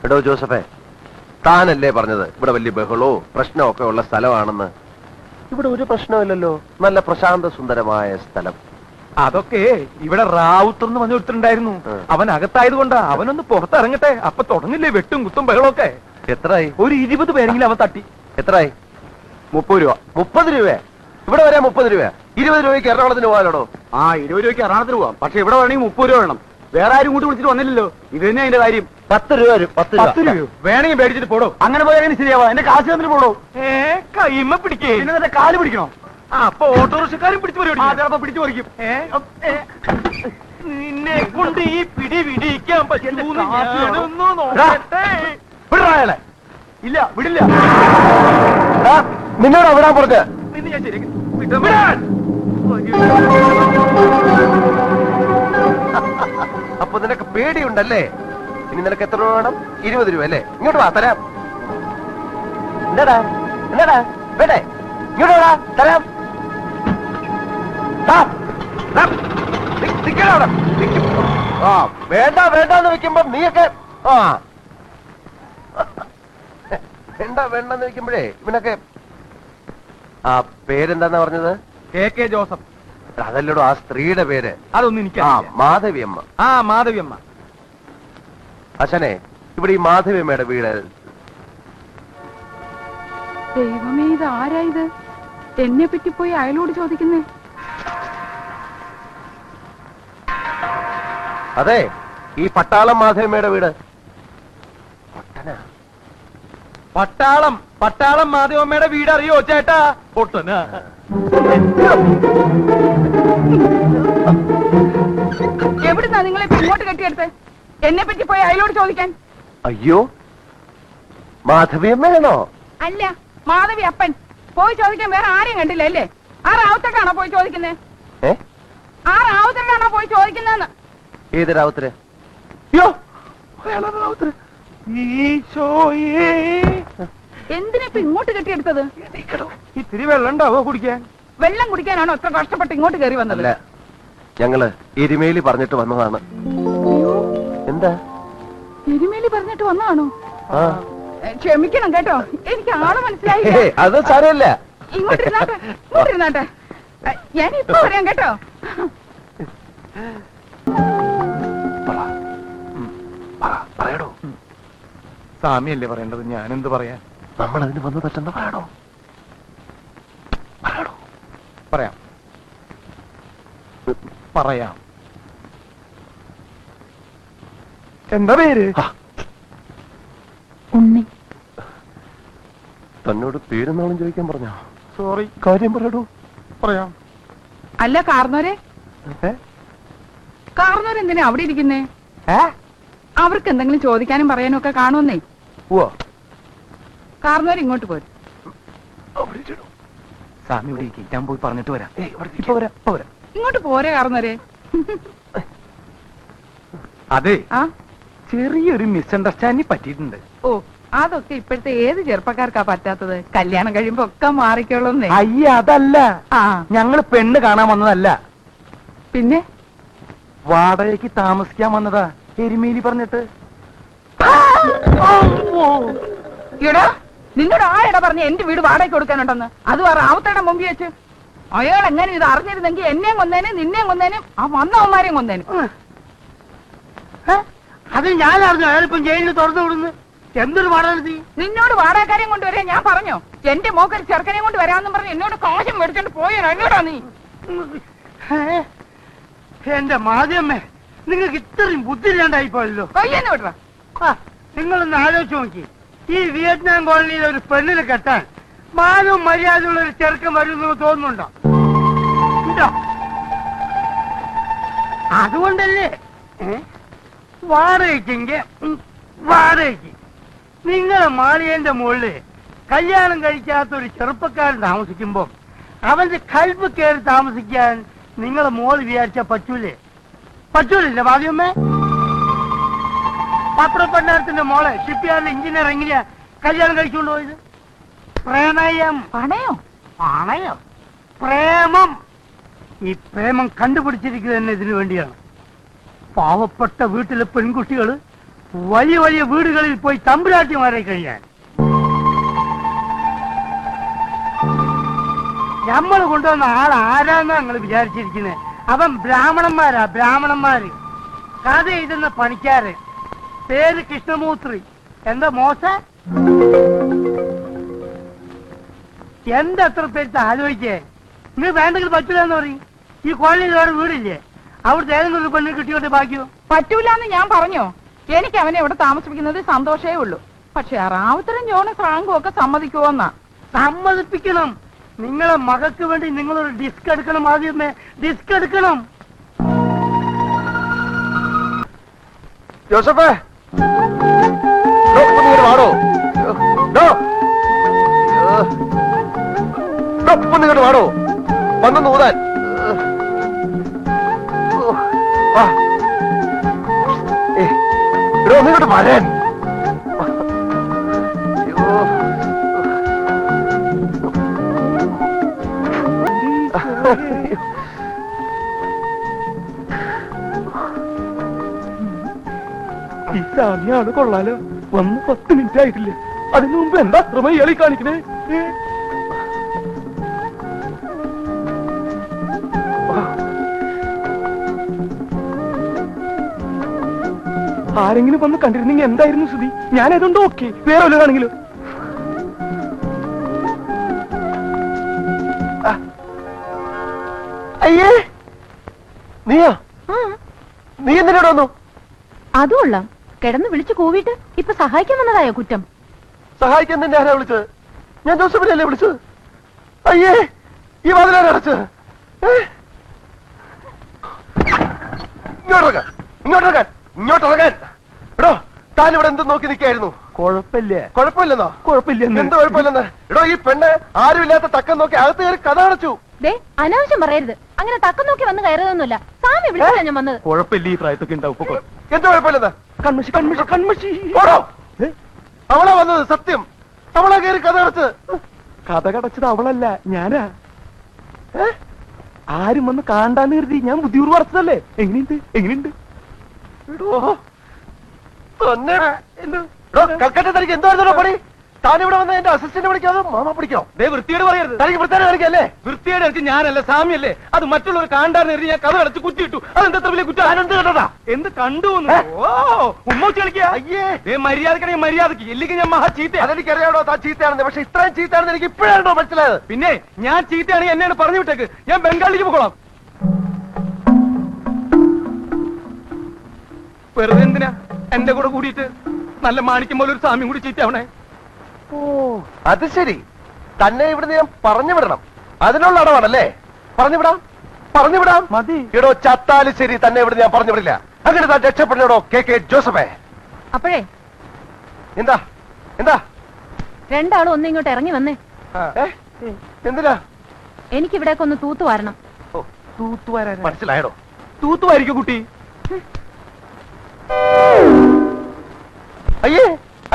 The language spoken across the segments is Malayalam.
എടോ ജോസഫേ, താനല്ലേ പറഞ്ഞത് ഇവിടെ വലിയ ബഹളവും പ്രശ്നമൊക്കെ ഉള്ള സ്ഥലമാണെന്ന്? ഇവിടെ ഒരു പ്രശ്നമില്ലല്ലോ, നല്ല പ്രശാന്ത സുന്ദരമായ സ്ഥലം. അതൊക്കെ ഇവിടെ റാവുത്തർ എന്ന് പറഞ്ഞു കൊടുത്തിട്ടുണ്ടായിരുന്നു. അവൻ അകത്തായത് കൊണ്ടാ. അവനൊന്ന് പുറത്തിറങ്ങട്ടെ, അപ്പൊ തുടങ്ങില്ലേ വെട്ടും കുത്തും ബഹളമൊക്കെ. എത്രയായി? ഒരു 20 പേരെങ്കിലും അവൻ തട്ടി. എത്രയായി? 30 രൂപ. 30 രൂപ? ഇവിടെ വരാൻ 30 രൂപ? 20 രൂപയ്ക്ക് എറണാകുളത്തിന് പോകാനോ? 20 രൂപയ്ക്ക് എറണാകുളത്തിന് പോവാം. പക്ഷെ ഇവിടെ വേണമെങ്കിൽ 30 രൂപ വേണം. വേറെ ആരും കൂട്ടി വിളിച്ചിട്ട് വന്നില്ലല്ലോ. ഇത് തന്നെ അതിന്റെ കാര്യം. 10 രൂപ വരും. 10 രൂപ വേണമെങ്കിൽ മേടിച്ചിട്ട് പോടോ. അങ്ങനെ പോയാൽ എങ്ങനെ ശരിയാവാ? എന്റെ കാശ് തന്നിട്ട് പോടോ. കൈമ പിടിക്കേ, പിന്നെ കാല് പിടിക്കണോ? അപ്പൊ ഓട്ടോറിക്ഷക്കാരും പിടിച്ചു ചിലപ്പോ പിടിച്ചു പറിക്കും. നിന്നെ കൊണ്ട് ഈ പിടി പിടിക്കാൻ പറ്റുമോ? ഇല്ല, വിടില്ല. നിന്നോട് വിടാൻ പറഞ്ഞ പിന്നെ ഞാൻ ശരി. അപ്പൊ നിനക്ക് പേടിയുണ്ടല്ലേ? ഇനി നിനക്ക് എത്ര രൂപ വേണം? 20 രൂപ അല്ലേ? ഇങ്ങോട്ട് വാ, തരാം. എന്താടാ എന്താടാ വേണ്ടേ? ഇങ്ങോട്ട് വാ, തരാം. വേണ്ട വേണ്ടെന്ന് വെക്കുമ്പോ നീയൊക്കെ വേണ്ട വേണ്ടെന്ന് വെക്കുമ്പോഴേ ഇവനൊക്കെ. ആ പേരെന്താന്നാ പറഞ്ഞത്? KK Joseph. അതല്ലടോ ആ സ്ത്രീയുടെ പേര്. അതൊന്നും എനിക്ക് മാധവിയമ്മ. മാധവിയമ്മ. അച്ഛനെ, ഇവിടെ ഈ മാധവിയമ്മയുടെ വീട്. ദൈവമേ, ഇത് ആരായത്? എന്നെ പറ്റി പോയി അയലോട് ചോദിക്കുന്നേ. അതെ, ഈ പട്ടാളം മാധവിയമ്മയുടെ വീട്. പട്ടാളം മാധവമ്മയുടെ വീട് അറിയോ ചേട്ടാ? പൊട്ടനാ. എവിടുന്നാ നിങ്ങളെ ഇങ്ങോട്ട് കെട്ടിയെടുത്ത് എന്നെ പറ്റി പോയി അയലോട് ചോദിക്കാൻ? അയ്യോ, മാധവിയമ്മയാണോ? അല്ല, മാധവി അപ്പൻ. പോയി ചോദിക്കാൻ വേറെ ആരെയും കണ്ടില്ല അല്ലേ? ആ റാവുത്തക്കാണോ പോയി ചോദിക്കുന്നേ? ആ റാവുത്തക്കാണോ പോയി ചോദിക്കുന്നതെന്ന്? ഏത് റാവുത്തര്? എന്തിനാ ഇപ്പൊ ഇങ്ങോട്ട് കെട്ടിയെടുത്തത്? ഇത്തിരി വെള്ളം ഉണ്ടാവോ കുടിക്കാൻ? വെള്ളം കുടിക്കാനാണോ അത്ര കഷ്ടപ്പെട്ട് ഇങ്ങോട്ട് കയറി വന്നത്? അല്ല, ഞങ്ങള് എരുമേലി പറഞ്ഞിട്ട് വന്നതാണ്. എന്താ എരുമേലി പറഞ്ഞിട്ട് വന്നതാണോ? ക്ഷമിക്കണം കേട്ടോ, എനിക്ക് ആള് മനസ്സിലായി. അത് സാരമില്ല. ഇങ്ങോട്ടിരുന്നാട്ടെ, ഞാനിപ്പോ പറയാം കേട്ടോ. പറയണോ? സാമിയല്ലേ പറയേണ്ടത്, ഞാനെന്ത് പറയാൻ? നമ്മളതിന് വന്ന് തട്ടെന്ന് പറയണോ? പറയാം. എന്താ പേര്? ഉണ്ണി. തന്നോട് പേരെന്നാളും ചോദിക്കാൻ പറഞ്ഞോ? സോറി. കാര്യം പറയടോ. പറയാം. അല്ല കാർന്നോരെ എന്തിനാ അവിടെ ഇരിക്കുന്നേ? അവർക്ക് എന്തെങ്കിലും ചോദിക്കാനും പറയാനും ഒക്കെ കാണുമെന്നേ. കാർന്നോര് ഇങ്ങോട്ട് പോരും. സാമി ഇവിടെ ഞാൻ പോയി പറഞ്ഞിട്ട് വരാം. ഇങ്ങോട്ട് പോരെ കാർന്നോരെ. അതെ, ചെറിയൊരു മിസ്അണ്ടർസ്റ്റാൻഡിങ് പറ്റിയിട്ടുണ്ട്. ഓ, അതൊക്കെ ഇപ്പോഴത്തെ ഏത് ചെറുപ്പക്കാർക്കാ പറ്റാത്തത്? കല്യാണം കഴിയുമ്പോ ഒക്കെ മാറിക്കോളൂന്നേ. അയ്യ, അതല്ല. ഞങ്ങള് പെണ്ണ് കാണാൻ വന്നതല്ല. പിന്നെ വാടകയ്ക്ക് താമസിക്കാൻ വന്നതാ, എരുമേലി പറഞ്ഞിട്ട്. എടാ, നിന്നോട് ആരെടാ പറഞ്ഞ എന്റെ വീട് വാടകയ്ക്ക് കൊടുക്കാനുണ്ടെന്ന്? അത് റാവുത്തയുടെ മുമ്പിൽ വെച്ച്. അയാൾ എങ്ങനെ ഇത് അറിഞ്ഞിരുന്നെങ്കിൽ എന്നെയും കൊന്നേനും നിന്നെയും കൊന്നേനും ആ വന്നവന്മാരെയും കൊന്നേനും. അത് ഞാൻ അറിഞ്ഞു. അയാളിപ്പം ജയിലിൽ തുറന്നു വിടുന്നു. എന്തൊരു വാടക? നിന്നോട് വാടകക്കാരെയും കൊണ്ടുവരാൻ ഞാൻ പറഞ്ഞോ? എന്റെ മോക്കൊരു ചെറുക്കനെയും കൊണ്ട് വരാമെന്നും പറഞ്ഞു എന്നോട് കാശം മേടിച്ചോണ്ട് പോയോ? എന്നോടാ നീ? എന്റെ മാധ്യമേ, നിങ്ങൾക്ക് ഇത്രയും ബുദ്ധിയില്ലാണ്ടായിപ്പോയല്ലോ. കൊയ്യെന്ന് വിടറ. നിങ്ങളൊന്ന് ആലോചിച്ച് നോക്കി, ഈ വിയറ്റ്നാം കോളനിയിൽ ഒരു പെണ്ണിനെ കെട്ടാൻ മാനവും മര്യാദയുള്ള ഒരു ചെറുക്കൻ വരുമെന്ന് തോന്നുന്നുണ്ടോ? അതുകൊണ്ടല്ലേ വാടകയ്ക്ക് നിങ്ങളെ മാളിയേന്റെ മുകളില് കല്യാണം കഴിക്കാത്തൊരു ചെറുപ്പക്കാരൻ താമസിക്കുമ്പോ അവന്റെ കൽബ് കയറി താമസിക്കാൻ നിങ്ങളെ മോള് വിചാരിച്ചാ പറ്റൂലില്ല ഭാഗ്യമ്മേ? പത്രപ്പണ്ടാരത്തിന്റെ മോളെ ഷിപ്പ്യാർഡിൽ എഞ്ചിനീയർ എങ്ങനെയാ കല്യാണം കഴിച്ചുകൊണ്ട് പോയത്? പ്രണയം. പ്രേമം. ഈ പ്രേമം കണ്ടുപിടിച്ചിരിക്കുന്നത് തന്നെ ഇതിനു വേണ്ടിയാണ്. പാവപ്പെട്ട വീട്ടിലെ പെൺകുട്ടികള് വലിയ വലിയ വീടുകളിൽ പോയി തമ്പുരാട്ടിമാരെ കഴിയാൻ. നമ്മൾ കൊണ്ടുവന്ന ആൾ ആരാന്നാ നിങ്ങൾ വിചാരിച്ചിരിക്കുന്നത്? അവൻ ബ്രാഹ്മണന്മാരാ, ബ്രാഹ്മണന്മാര്. കഥ എഴുതുന്ന പണിക്കാര്. പേര് കൃഷ്ണമൂർത്തി. എന്താ മോശ? എന്തത്ര പേര് ആലോചിക്കേ? നിങ്ങൾ വേണ്ടെങ്കിൽ പറ്റൂലെന്ന് പറയും. ഈ കോളനിയിൽ വേറെ വീടില്ലേ? അവിടുത്തെ ഏതെങ്കിലും ഒരു പെണ്ണിന് കിട്ടിയോട്ടെ ബാക്കിയോ? പറ്റൂലെന്ന് ഞാൻ പറഞ്ഞോ? എനിക്ക് അവനെ ഇവിടെ താമസിപ്പിക്കുന്നത് സന്തോഷമേ ഉള്ളൂ. പക്ഷെ റാവുത്തരം ജോണും ഫ്രാങ്കും ഒക്കെ സമ്മതിക്കുമോന്നാ? സമ്മതിപ്പിക്കണം. നിങ്ങളെ മകൾക്ക് വേണ്ടി നിങ്ങളൊരു ഡിസ്ക് എടുക്കണം. ആദ്യമേ ഡിസ്ക് എടുക്കണം. ജോസഫേ, വാടോ. ഒന്നിങ്ങോട്ട് വാടോ, വന്നൊന്ന് ഊതാൻ. ഒന്നിങ്ങോട്ട് വരാൻ. ഈ സാമ്യാണ് കൊള്ളാലോ. വന്ന് 10 മിനിറ്റ് ആയിട്ടില്ല. അതിനു മുമ്പ് എന്താ അത്രമ ഇയാളി കാണിക്കണേ? ആരെങ്കിലും വന്ന് കണ്ടിരുന്നെങ്കിൽ എന്തായിരുന്നു സ്ഥിതി? ഞാനതുകൊണ്ട് ഓക്കെ, വേറെ വല്ലതാണെങ്കിലും. അയ്യേ, നീയോ? നീ എന്തിനോട് വന്നു? അതുകൊള്ളാം. കിടന്ന് വിളിച്ചു കൂവിട്ട് ഇപ്പൊ സഹായിക്കാൻ വന്നതായോ കുറ്റം? സഹായിക്കാൻ തന്നെ ആരാ വിളിച്ചത്? ഞാൻ ജോസഫിനല്ലേ വിളിച്ചത്. അയ്യേ, ഈ വാതിലാരാ അടച്ചത്? ഇങ്ങോട്ടിറങ്ങാൻ, ഇങ്ങോട്ടിറങ്ങാൻ, ഇങ്ങോട്ടിറങ്ങാൻ. എടോ, താൻ ഇവിടെ എന്ത് നോക്കി നിൽക്കായിരുന്നു? കുഴപ്പമില്ല. കുഴപ്പമില്ലെന്നോ? കുഴപ്പമില്ല. എന്ത് കുഴപ്പമില്ലെന്ന്? എടോ, ഈ പെണ്ണ് ആരുമില്ലാത്ത തക്കം നോക്കി അകത്ത് കയറി കഥ അടച്ചു. ദേ, അനാവശ്യം പറയരുത്. അങ്ങനെ തക്കം നോക്കി വന്ന് കയറുതൊന്നുമില്ല. സാമി വിളിച്ചാ ഞാൻ വന്നത്. കുഴപ്പമില്ല. ഈ പ്രായത്തൊക്കെ ഉണ്ടാവും. എന്ത് കുഴപ്പമില്ലെന്ന്? കൺമശി കൺമശി കൺമശി. ഓടോ, അവളാ വന്നത്. സത്യം, അവളാ കയറി കഥ അടച്ചത്. കഥ കടച്ചത് അവളല്ല, ഞാനാ. ആരും വന്ന് കാണാന്ന് കരുതി ഞാൻ ബുദ്ധിപൂർവ്വം പറച്ചതല്ലേ. എങ്ങനെയുണ്ട്? എങ്ങനെയുണ്ട്? കൽക്കട്ട തനിക്ക് എന്തായിരുന്നു പണി? താനിവിടെ വന്ന് എന്റെ അസിസ്റ്റന്റ് വിളിക്കാതെ മാമ പിടിക്കോ? വൃത്തിയോട് പറയരുത്. തനിക്ക് വൃത്തിയോട് കാണിക്കല്ലേ? വൃത്തിയോട് എനിക്ക് ഞാനല്ല, സാമിയല്ലേ. അത് മറ്റുള്ളവർ കാണാന്ന് കരുതി ഞാൻ കഥ അടച്ച് കുത്തിയിട്ടു. അതെന്താ വലിയ കുറ്റം? എന്ത് കണ്ടതാ? എന്ത് കണ്ടു? ഉമ്മൂച്ച് കളിക്കാ? അയ്യേ, മര്യാദക്കണെങ്കിൽ മര്യാദക്ക്, ഇല്ലെങ്കിൽ ഞാൻ മഹാ ചീത്ത. അതെനിക്കറിയാടോ താൻ ചീത്തയാണെന്ന്. പക്ഷെ ഇത്രയും ചീത്തയാണെന്ന് എനിക്ക് ഇപ്പോഴാണോ മനസ്സിലായത്? പിന്നെ ഞാൻ ചീത്തയാണെങ്കിൽ എന്നെയാണ് പറഞ്ഞു വിട്ടേക്ക്. ഞാൻ ബംഗാളിലേക്ക് പോകണം. വെറുതെ എന്തിനാ എന്റെ കൂടെ കൂടിയിട്ട് നല്ല മാണിക്കും പോലെ ഒരു സാമ്യം കൂടി ചീത്തയാവണേ? ഓ, അത് ശരി. തന്നെ ഇവിടുന്ന് ഞാൻ പറഞ്ഞു വിടണം. അതിനുള്ള അടവാണല്ലേ? പറഞ്ഞു വിടാം, പറഞ്ഞു വിടാം. മതി. ഇടോ, ചത്താലും ശരി, തന്നെ ഇവിടുന്ന് ഞാൻ പറഞ്ഞു വിടില്ല. അങ്ങനെ താൻ രക്ഷപ്പെടണോ കെ ജോസഫേ? അപ്പോഴേ എന്താ എന്താ? രണ്ടാളും ഒന്ന് ഇങ്ങോട്ട് ഇറങ്ങി വന്നേ. എന്തിനാ? എനിക്കിവിടേക്ക് ഒന്ന് തൂത്തു വാരണം. തൂത്തുവാരാ? മനസ്സിലായടോ? തൂത്തുവായിരിക്കും കുട്ടി. അയ്യേ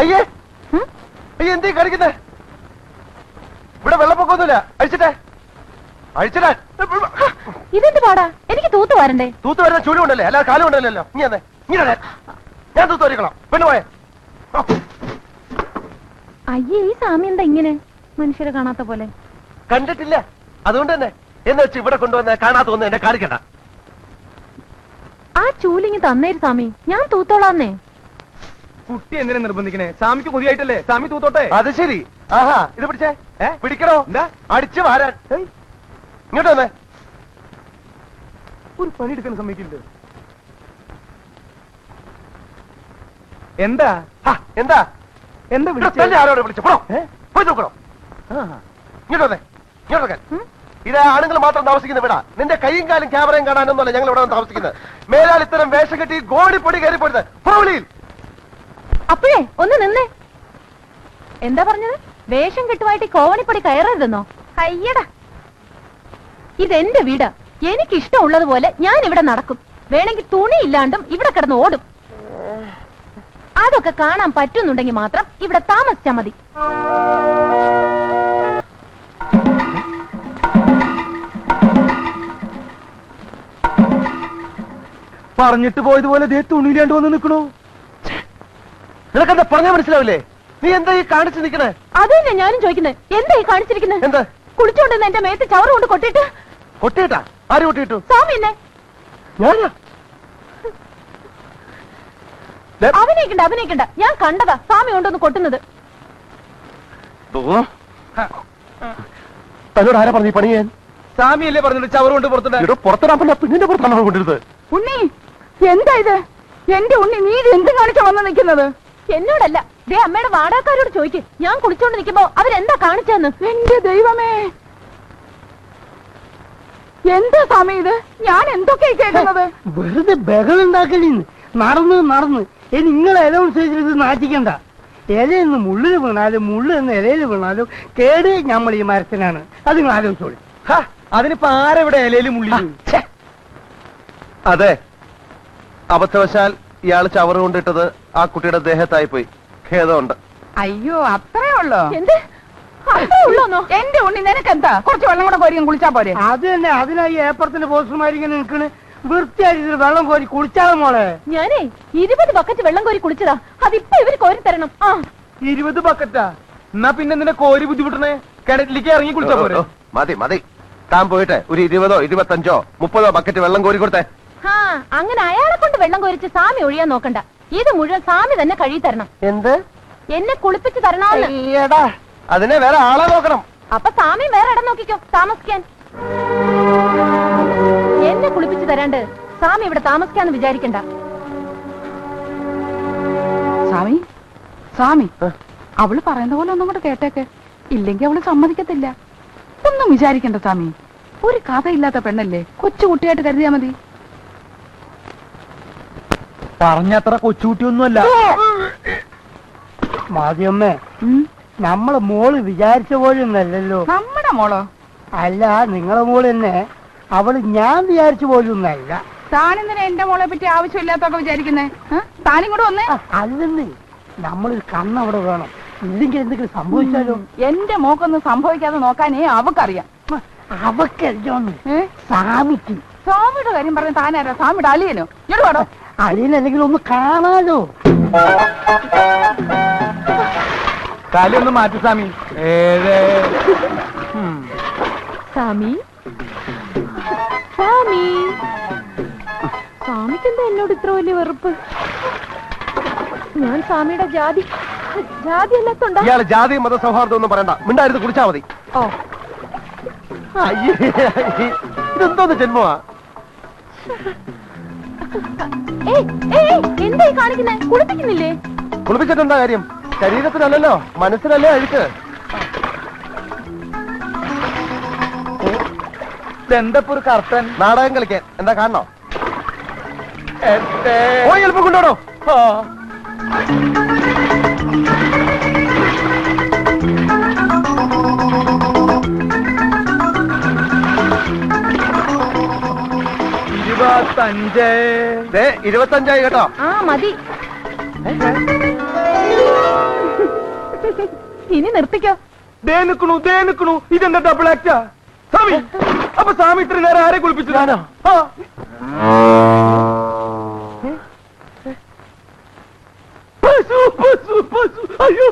അയ്യേ അയ്യേ, എന്തേ കാണിക്കുന്നേ? ഇവിടെ വെള്ളപ്പൊക്കമൊന്നുമില്ല. അഴിച്ചിട്ടേ, അഴിച്ചിട്ടാ. ഇതെന്ത് പാടാ? എനിക്ക് തൂത്തു വാരണ്ടേ? തൂത്ത് വരുന്ന ചൂല് കൊണ്ടല്ലേ, അല്ലാതെ കാലം കൊണ്ടല്ലോ. ഇങ്ങനെ ഞാൻ തൂത്ത് വരിക്കണം. പെണ്ണു പോയെ. അയ്യേ, ഈ സാമി എന്താ ഇങ്ങനെ മനുഷ്യരെ കാണാത്ത പോലെ? കണ്ടിട്ടില്ല, അതുകൊണ്ട് തന്നെ എന്ന് വെച്ച് ഇവിടെ കൊണ്ടുവന്ന് കാണാത്ത ഒന്ന് എന്നെ കാണിക്കണ്ട. ആ ചൂലിങ് തന്നേര് സാമി, ഞാൻ തൂത്തോളാന്നേ. കുട്ടി എന്തിനാ നിർബന്ധിക്കണേ? സാമിക്ക് കൊതിയായിട്ടല്ലേ? സാമി തൂത്തോട്ടെ. അത് ശരി. ആഹാ, ഇത് പിടിച്ചേ. പിടിക്കണോ? എന്താ? അടിച്ചു വാരാൻ. ഇങ്ങോട്ട് വന്നേ. ഒരു പണി എടുക്കാൻ സമ്മതിക്കില്ല. എന്താ എന്താ എന്താ തന്നെ ആരോട് വിളിച്ചു? പോണോ, പോയി നോക്കണോ? ഇങ്ങോട്ട് വന്നേ, ഇങ്ങോട്ട് നോക്കാൻ. ഇത് ആണുങ്ങൾ മാത്രം താമസിക്കുന്ന വീടാ. നിന്റെ കൈയും കാലും ക്യാമറയും കാണാനൊന്നുമല്ല ഞങ്ങൾ ഇവിടെ താമസിക്കുന്നത്. മേലാൽ ഇത്തരം വേഷം കെട്ടി ഗോടിപ്പൊടി കയറിപ്പോരുത്. പ്രൗളിയിൽ അപ്പോഴേ ഒന്ന് നിന്നേ. എന്താ പറഞ്ഞത്? വേഷം കെട്ടുമായിട്ട് കോവണിപ്പടി കയറരുതെന്നോ? അയ്യടാ, ഇതെന്റെ വീടാ. എനിക്കിഷ്ടമുള്ളതുപോലെ ഞാൻ ഇവിടെ നടക്കും. വേണമെങ്കിൽ തുണി ഇല്ലാണ്ടും ഇവിടെ കിടന്ന് ഓടും. അതൊക്കെ കാണാൻ പറ്റുന്നുണ്ടെങ്കിൽ മാത്രം ഇവിടെ താമസിച്ചാ മതി. പറഞ്ഞിട്ട് പോയതുപോലെ ദേ തുണിയിലാണ്ട് വന്ന് നിൽക്കണോ? നിനക്കെന്താ പറഞ്ഞാൽ മനസ്സിലാവില്ലേ? നീ എന്താ ഈ കാണിച്ചു നിൽക്കണേ? അത് തന്നെ ഞാനും ചോദിക്കുന്നത്. എന്താ ഈ കാണിച്ചിരിക്കുന്നത്? എന്താ കുളിച്ചോണ്ടെന്ന് എന്റെ മേത്ത് ചവറ് കൊണ്ട് കൊട്ടിട്ട്. കൊട്ടിയിട്ടാ? ആര് കൊട്ടിയിട്ടു? സ്വാമി എന്നെ ഞാനാ? അഭിനയിക്കണ്ട. ഞാൻ കണ്ടതാ സ്വാമി കൊണ്ടൊന്ന് കൊട്ടുന്നത്. തന്നോട് ആരാ പറഞ്ഞു പണി ചെയ്യാൻ? സ്വാമിയല്ലേ പറഞ്ഞിട്ട് ചവറ് കൊണ്ട് പുറത്തിട്ട് പുറത്തിടാൻ പറ്റില്ല, പെണ്ണിന്റെ പുറത്താണ് കൊണ്ടിരുന്നത്. ഉണ്ണി എന്താ ഇത്? എന്റെ ഉണ്ണി നീ ഇത് എന്ത് കാണിച്ചാ വന്ന് നിൽക്കുന്നത്? എന്നോടല്ല, ദേ അമ്മയുടെ വാടകക്കാരോട് ചോദിക്ക്. ഞാൻ കുളിച്ചോണ്ട് നിൽക്കുമ്പോ അവരെന്താ കാണിച്ചെന്ന്. എന്റെ ദൈവമേ, എന്താ സ്വാമി ഇത്? ഞാൻ എന്തൊക്കെയാ കേൾക്കുന്നത്? വെറുതെ ബഹളുണ്ടാക്കലിന്ന് നടന്ന് ഇനി നിങ്ങളെ അനൗൺസ് ചെയ്തിട്ട് നാട്ടിക്കണ്ട. ഇലയെന്ന് മുള്ളിൽ വീണാലും മുള്ളു എന്ന് ഇലയിൽ വീണാലും കേട് നമ്മൾ ഈ മരത്തിനാണ്. അത് നിങ്ങൾ ആലോചിച്ചോളി. അതിനിപ്പോ ആരെവിടെ ഇലയിലും മുള്ളിലും? അതെ, അബദ്ധവശാൽ ഇയാള് ചവറ് കൊണ്ടിട്ടത് ആ കുട്ടിയുടെ ദേഹത്തായി പോയി. ഖേദമുണ്ട്. അയ്യോ അത്രേ ഉള്ളോ? എന്ത് അത്രേ ഉള്ളൂന്നോ? എന്റെ ഉണ്ണി നിനക്കെന്താ? കുറച്ച് വെള്ളം കൂടെ കോരി കുളിച്ചാ പോരെ? അത് തന്നെ, അതിനായി ഏപ്പറത്തിന്റെ പോസ്റ്റർമാരിങ്ങനെ നിൽക്കണ്. വൃത്തിയായിട്ട് വെള്ളം കോരി കുളിച്ചാലും മോളെ. ഞാനേ 20 ബക്കറ്റ് വെള്ളം കോരി കുളിച്ചതാ. അതിപ്പോ ഇവര് കോരി തരണം. 20 ബക്കറ്റാ? എന്നാ പിന്നെ നിന്നെ കോരി ബുദ്ധിമുട്ടണേ, കിണറ്റിലേക്ക് ഇറങ്ങി കുളിച്ചാ പോരെ? ഓ, മതി. താൻ പോയിട്ട് ഒരു 20, 25, 30 ബക്കറ്റ് വെള്ളം കോരി കൊടുത്തേ. അങ്ങനെ അയാളെ കൊണ്ട് വെള്ളം കോരിച്ച് സ്വാമി ഒഴിയാൻ നോക്കണ്ട. ഇത് മുഴുവൻ സ്വാമി തന്നെ കഴുകി തരണം. എന്ത്? എന്നെ കുളിപ്പിച്ച് തരണമെന്ന്. ഈയെടാ, അതിനെ വേറെ ആളെ നോക്കണം. അപ്പൊ സ്വാമി വേറെ ഇടം നോക്കിക്കോ താമസിക്കാൻ. എന്നെ കുളിപ്പിച്ച് തരാണ്ട് സ്വാമി ഇവിടെ താമസിക്കാന്ന് വിചാരിക്കണ്ട. സ്വാമി അവള് പറയുന്ന പോലെ ഒന്നും കൂടെ കേട്ടേക്ക്. ഇല്ലെങ്കിൽ അവള് സമ്മതിക്കത്തില്ല. ഒന്നും വിചാരിക്കണ്ട സ്വാമി. ഒരു കഥയില്ലാത്ത പെണ്ണല്ലേ, കൊച്ചു കുട്ടിയായിട്ട് കരുതിയാ മതി. പറഞ്ഞത്ര കൊച്ചുകുട്ടിയൊന്നുമല്ല. മാതിയമ്മേ, നമ്മളെ മോള് വിചാരിച്ച പോലെ ഒന്നല്ലല്ലോ. നമ്മുടെ മോളോ? അല്ല, നിങ്ങളെ മോള് തന്നെ. അവള് ഞാൻ വിചാരിച്ച പോലും ഒന്നല്ല. താനെന്തിനാ എന്റെ മോളെ പറ്റി ആവശ്യമില്ലാത്തൊക്കെ വിചാരിക്കുന്നേ? താനും കൂടെ വന്നേ. അല്ലെന്ന്, നമ്മളൊരു കണ്ണവിടെ വേണം. ഇല്ലെങ്കിൽ എന്തെങ്കിലും സംഭവിച്ചാലോ? എന്റെ മോക്കൊന്നും സംഭവിക്കാതെ നോക്കാനേ അവക്കറിയാം. അവക്കല്ലോന്ന് സ്വാമിക്ക്. സ്വാമിയുടെ കാര്യം പറഞ്ഞ താനാരാ? സ്വാമിയുടെ അളിയനോ? ഇങ്ങോട്ട് വേണോ? അളിയനല്ലെങ്കിൽ ഒന്ന് കാണാലോ. കാലൊന്ന് മാറ്റി സ്വാമി. സ്വാമി സ്വാമിക്കെന്താ എന്നോട് ഇത്ര വലിയ വെറുപ്പ്? ഞാൻ സ്വാമിയുടെ ജാതി അല്ലാത്തോണ്ടാ? ഇയാള് ജാതി മത സൗഹാർദ്ദം ഒന്നും പറയണ്ട, മിണ്ടായിരുന്നു കുടിച്ചാ മതി. ഓ, ഇതെന്തോന്ന് ജന്മമാ? എന്തായി കാണിക്കുന്നേ? കുളിപ്പിക്കുന്നില്ലേ? കുളിപ്പിച്ചിട്ടെന്താ കാര്യം? ശരീരത്തിനല്ലല്ലോ, മനസ്സിനല്ലേ അഴുക്ക്. എന്താ ഒരു കർത്തൻ നാടകം കളിക്കാൻ എന്താ കാണണോ? പോയി എളുപ്പം കൊണ്ടോടോ. ദേ 25 കേട്ടോ. മതി. ഇനി നിർത്തിക്കോ. ദേ നിക്കണു. ഇതെന്താ ഡബിൾ ആക്റ്റാ? സ്വാമി, അപ്പൊ സ്വാമി ഇത്ര നേരം ആരെ കുളിപ്പിച്ചു? അയ്യോ